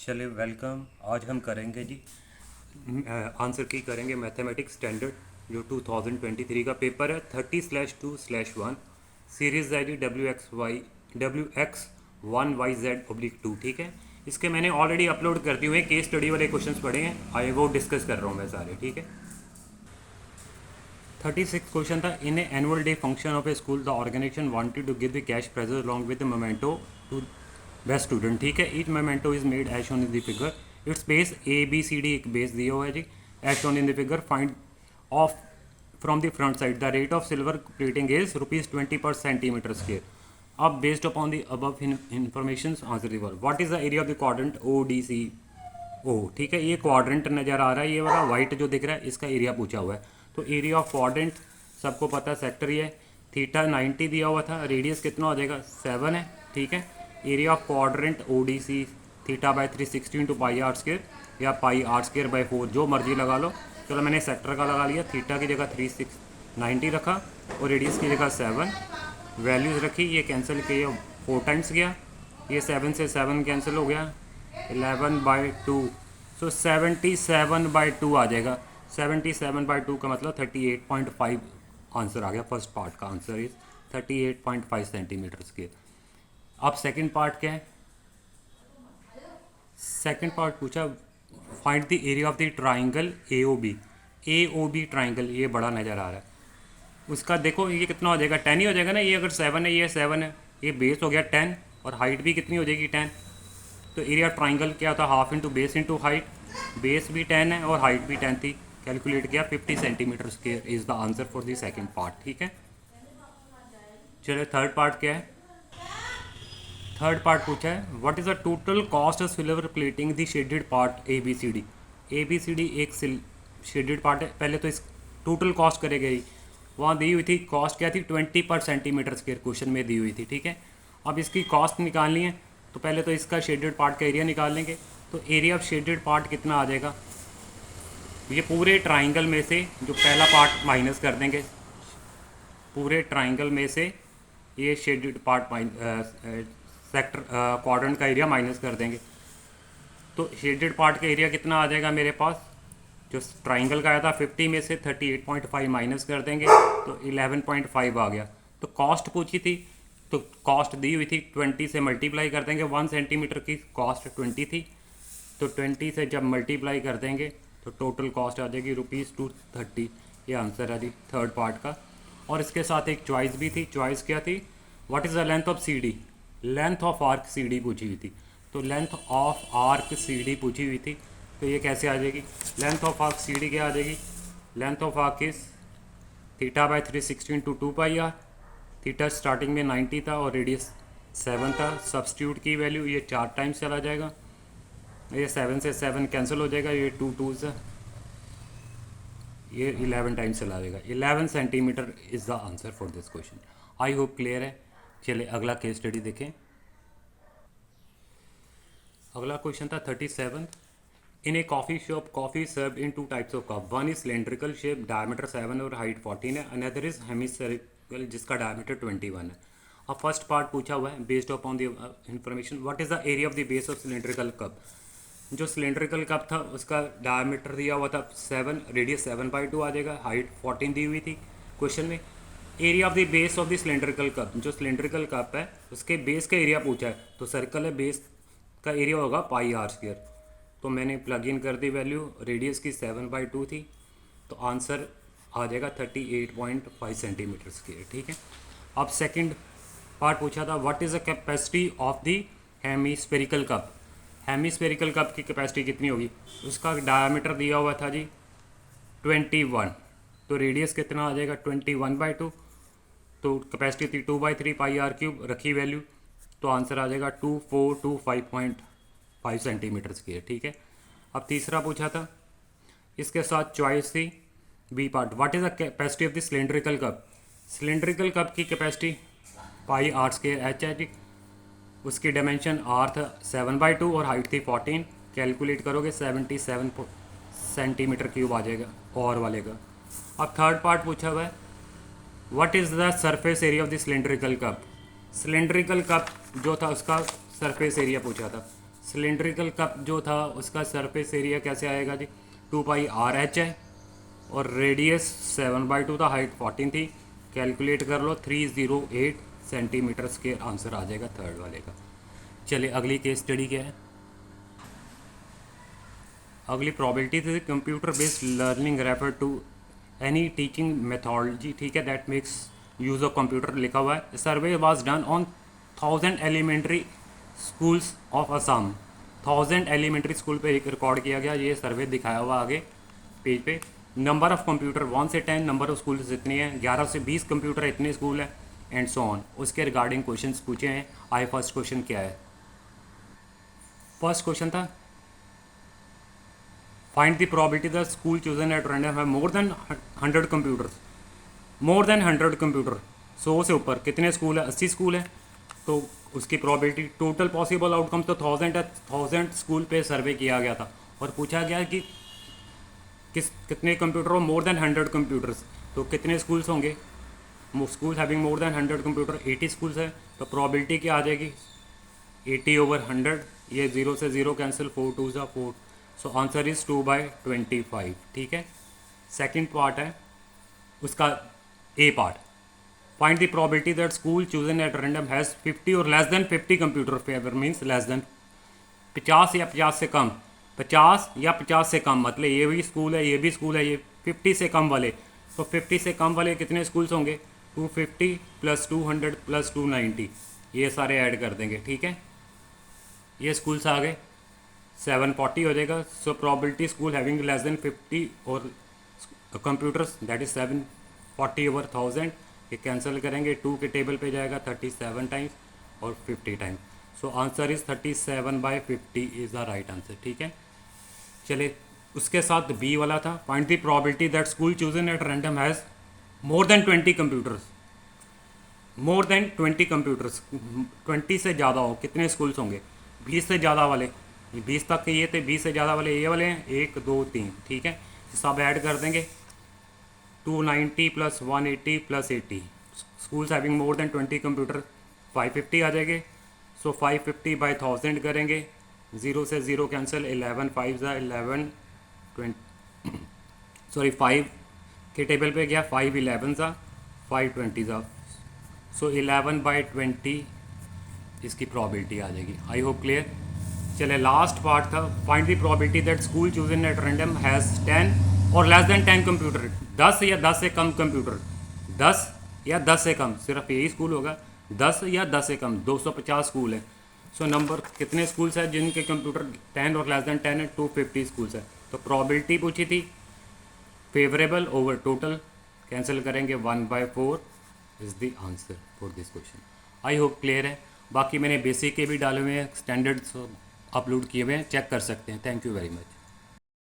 चलिए वेलकम। आज हम करेंगे जी आंसर की करेंगे मैथमेटिक्स स्टैंडर्ड जो 2023 का पेपर है 30/2/1 सीरीज़ है जी WX1YZ/2। ठीक है, इसके मैंने ऑलरेडी अपलोड कर दिए हुए केस स्टडी वाले क्वेश्चंस पढ़े हैं, आए वो डिस्कस कर रहा हूँ मैं सारे। ठीक है, 36 क्वेश्चन था। In annual day function of a school the organisation wanted to give the cash prizes along with the memento to best student. ठीक है, each memento is made as shown in the figure. It's base ABCD एक base दिया हुआ है जी, as shown in the figure. Find off from the front side the rate of silver plating is ₹20 per centimetre square. अब based upon the above information answer the word. What is the area of the quadrant ODCO। ठीक है, ये quadrant नज़र आ रहा है, ये वाला white जो दिख रहा है इसका एरिया पूछा हुआ है। तो एरिया ऑफ क्वाड्रेंट सबको पता है, सेक्टर ये है। थीटा 90 दिया हुआ था, रेडियस कितना हो जाएगा 7 है। ठीक है, area of quadrant ODC theta by 360 into πr² या πr²/4 जो मर्जी लगा लो। चलो मैंने सेक्टर का लगा लिया, थीटा की जगह 390 रखा और रेडियस की जगह 7 वैल्यूज़ रखी। ये कैंसिल किया 4 टाइम्स गया, ये 7 से 7 कैंसिल हो गया, 11/2। सो 77/2 आ जाएगा। 77/2 का मतलब 38.5 आंसर आ गया। फर्स्ट पार्ट का आंसर इज 38.5 सेंटीमीटर स्क्वेयर। अब सेकंड पार्ट क्या है? सेकंड पार्ट पूछा find the area of the triangle AOB triangle, ये बड़ा नज़र आ रहा है। उसका देखो ये कितना हो जाएगा, 10 ही हो जाएगा ना। ये अगर 7 है, ये 7 है, ये बेस हो गया 10 और हाइट भी कितनी हो जाएगी 10। तो एरिया ट्राइंगल क्या होता है, half into base into height. Base भी 10 है और हाइट भी 10 थी, कैलकुलेट किया 50 centimetre square is the answer for the second part. ठीक है, चलो थर्ड पार्ट क्या है? थर्ड पार्ट पूछा है what is the total cost of silver plating the shaded part ABCD एक शेडेड पार्ट है। पहले तो इस टोटल कॉस्ट करेगा ही, वहाँ दी हुई थी कॉस्ट क्या थी 20 पर सेंटीमीटर स्क्वेयर, क्वेश्चन में दी हुई थी। ठीक है, अब इसकी कॉस्ट निकालनी है तो पहले तो इसका शेडेड पार्ट का एरिया निकाल लेंगे। तो एरिया ऑफ शेडेड पार्ट कितना आ जाएगा, ये पूरे ट्राइंगल में से जो पहला पार्ट माइनस कर देंगे, पूरे ट्राइंगल में से ये शेडेड पार्ट सेक्टर क्वाड्रेंट का एरिया माइनस कर देंगे। तो शेडेड पार्ट का एरिया कितना आ जाएगा मेरे पास, जो ट्राइंगल का आया था 50 में से 38.5 माइनस कर देंगे तो 11.5 आ गया। तो कॉस्ट पूछी थी तो कॉस्ट दी हुई थी 20 से मल्टीप्लाई कर देंगे। 1 सेंटीमीटर की कॉस्ट 20 थी, तो 20 से जब मल्टीप्लाई कर देंगे तो टोटल कॉस्ट आ जाएगी ₹230। ये आंसर है जी थर्ड पार्ट का। और इसके साथ एक चॉइस भी थी, चॉइस क्या थी, what is the length of CD, length of arc CD पूछी हुई थी। तो लेंथ ऑफ आर्क CD पूछी हुई थी, तो ये कैसे आ जाएगी, लेंथ ऑफ आर्क CD क्या आ जाएगी, length of arc is theta by 360 into 2πr। Theta starting में 90 था और रेडियस 7 था। सब्सटीट्यूट की वैल्यू ये 4 टाइम्स चला जाएगा, ये 7 से 7 कैंसिल हो जाएगा, ये 2 2 से ये 11 टाइम्स चला जाएगा। 11 centimetre is the answer for this question. I hope clear है। चलिए अगला केस स्टडी देखें। अगला क्वेश्चन था 37। In a coffee shop coffee served in 2 types of cup, one is cylindrical shape diameter 7 और हाइट 14 है, अनदर इज हेमिस्फेरिकल जिसका diameter 21 है। अब फर्स्ट पार्ट पूछा हुआ है based upon the information what is the area of the base of cylindrical cup. जो cylindrical cup था उसका डायमीटर दिया हुआ था 7, रेडियस 7/2 आ जाएगा, हाइट 14 दी हुई थी क्वेश्चन में। Area of the base of the cylindrical cup, जो सिलेंड्रिकल कप है उसके बेस का एरिया पूछा है, तो सर्कल है, बेस का एरिया होगा πr²। तो मैंने प्लग इन कर दी वैल्यू, रेडियस की 7/2 थी, तो आंसर आ जाएगा 38.5 सेंटीमीटर स्क्वायर। ठीक है, अब सेकंड पार्ट पूछा था what is the capacity of the hemispherical cup. Hemispherical cup की कैपेसिटी कितनी होगी, उसका डायमीटर दिया हुआ था जी 21, तो रेडियस कितना आ जाएगा 21/2, तो कैपेसिटी थी 2/3 πr³ रखी वैल्यू, तो आंसर आ जाएगा 2425 सेंटीमीटर स्क्वायर। ठीक है, अब तीसरा पूछा था, इसके साथ चॉइस थी B part what is the capacity of the cylindrical cup. Cylindrical cup की कैपेसिटी πr² एच है जी, उसकी डायमेंशन आर था 7/2 और हाइट थी 14, कैलकुलेट करोगे 77 सेंटीमीटर क्यूब आ जाएगा और वाले का। अब थर्ड पार्ट पूछा हुआ है what is the surface area of the cylindrical cup. Cylindrical cup जो था उसका सरफेस एरिया पूछा था। सिलेंड्रिकल कप जो था उसका सरफेस एरिया कैसे आएगा जी, 2πr/h है और रेडियस 7/2 था, हाइट 14 थी। कैलकुलेट कर लो, 308 सेंटीमीटर स्क्वायर आंसर आ जाएगा थर्ड वाले का। चलिए अगली केस स्टडी क्या है। अगली प्रॉबिलिटी थी computer based learning refer to any teaching methodology, ठीक है, that makes use of computer लिखा हुआ है। Survey was done on 1000 elementary schools of Assam. 1000 elementary school पे रिकॉर्ड किया गया, ये सर्वे दिखाया हुआ आगे पेज पे। नंबर ऑफ कंप्यूटर 1 से 10, नंबर ऑफ स्कूल्स इतने हैं, 11 से 20 कंप्यूटर इतने स्कूल हैं, एंड सो ऑन। उसके रिगार्डिंग क्वेश्चंस पूछे हैं। आई फर्स्ट क्वेश्चन क्या है, फर्स्ट क्वेश्चन था find the probability the school chosen at random है more than 100 computers. More than 100 computer, 100 से ऊपर कितने स्कूल है, 80 स्कूल है, तो उसकी प्रोबेबिलिटी टोटल पॉसिबल आउटकम तो 1000 है। 1000 स्कूल पे सर्वे किया गया था और पूछा गया कि कितने कंप्यूटर हो, मोर देन 100 कंप्यूटर्स, तो कितने स्कूल्स होंगे। School having more than 100 computer 80 schools है, तो प्रोबेबिलिटी क्या आ जाएगी 80/100। ये 0 से 0 कैंसिल, 4 2 ज़ा 4, सो आंसर इज़ 2/25, ठीक है। सेकेंड पार्ट है उसका, a part, find the probability that school chosen at random has 50 और less than 50 computer fewer, means less than 50 या 50 से कम, 50 या 50 से कम, मतलब ये भी स्कूल है, ये भी स्कूल है, ये 50 से कम वाले, तो 50 से कम वाले कितने स्कूल्स होंगे, 250 + 200 + 290, ये सारे ऐड कर देंगे, ठीक है। ये स्कूल्स आ गए, 740 हो जाएगा। So probability school having less than 50 और कंप्यूटर्स दैट इज़ 740/1000, ये कैंसिल करेंगे, 2 के टेबल पे जाएगा 37 टाइम्स और 50 times, so answer is 37/50 is the right answer, ठीक है। चले उसके साथ बी वाला था, find the probability that school chosen at random has more than 20 computers. More then 20 computers, 20 से ज़्यादा हो, कितने स्कूल्स होंगे, 20 से ज़्यादा वाले, ये 20 तक के ये थे, 20 से ज़्यादा वाले ये वाले हैं, 1 2 3, ठीक है, सब ऐड कर देंगे, 290 + 180 + 80, schools having more than 20 computer 550 आ जाएंगे। सो 550/1000 करेंगे, 0 से 0 कैंसिल, 11 5 ज़ा 11 20, सॉरी 5 के टेबल पे गया, 5 11 ज़ा 5 20 ज़ा, सो 11/20 इसकी प्रोबेबिलिटी आ जाएगी। I hope clear. चले लास्ट पार्ट था, find the probability that school chosen at random has 10 और लेस देन 10 कंप्यूटर, 10 या 10 से कम कंप्यूटर, 10 या 10 से कम, सिर्फ यही स्कूल होगा, 10 या 10 से कम, 250 स्कूल है। सो नंबर कितने स्कूल्स हैं जिनके कंप्यूटर 10 और लेस देन 10 है, 250 स्कूल्स है। तो प्रोबेबिलिटी पूछी थी फेवरेबल ओवर टोटल, कैंसिल करेंगे, 1/4 is the answer for this question. I hope clear है। बाकी मैंने बेसिक के भी डाले हुए हैं, स्टैंडर्ड्स अपलोड किए हुए हैं, चेक कर सकते हैं। Thank you very much.